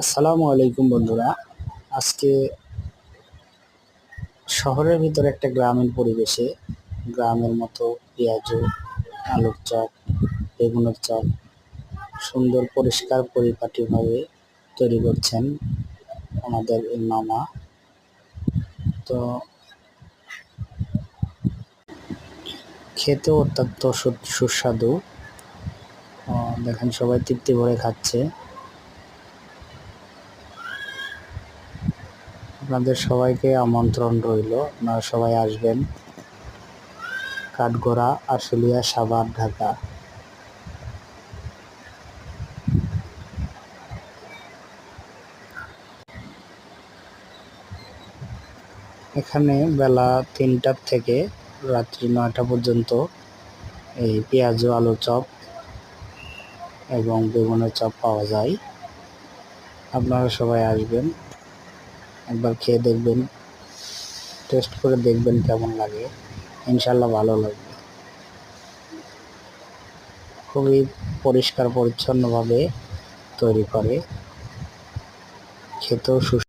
আসসালামু আলাইকুম বন্ধুরা। আজকে শহরের ভিতরে একটা গ্রামীণ পরিবেশে গ্রামের মতো পেঁয়াজ, আলুর চপ, বেগুনের চপ সুন্দর পরিষ্কার পরিপাটিভাবে তৈরি করছেন আমাদের এই মামা। তো খেতেও অত্যন্ত সুস্বাদু। দেখেন সবাই তৃপ্তি ভরে খাচ্ছে। আপনাদের সবাইকে আমন্ত্রণ রইল, আপনারা সবাই আসবেন। কাঠগড়া, আশুলিয়া, সাভার, ঢাকা। এখানে বেলা ৩টার থেকে রাত্রি ৯টা পর্যন্ত এই পেঁয়াজ ও আলুর চপ এবং বেগুনের চপ পাওয়া যায়। আপনারা সবাই আসবেন, একবার খেয়ে দেখবেন, টেস্ট করে দেখবেন কেমন লাগে। ইনশাল্লাহ ভালো লাগবে। খুবই পরিষ্কার পরিচ্ছন্নভাবে তৈরি করে, খেতেও সুস্বাদু।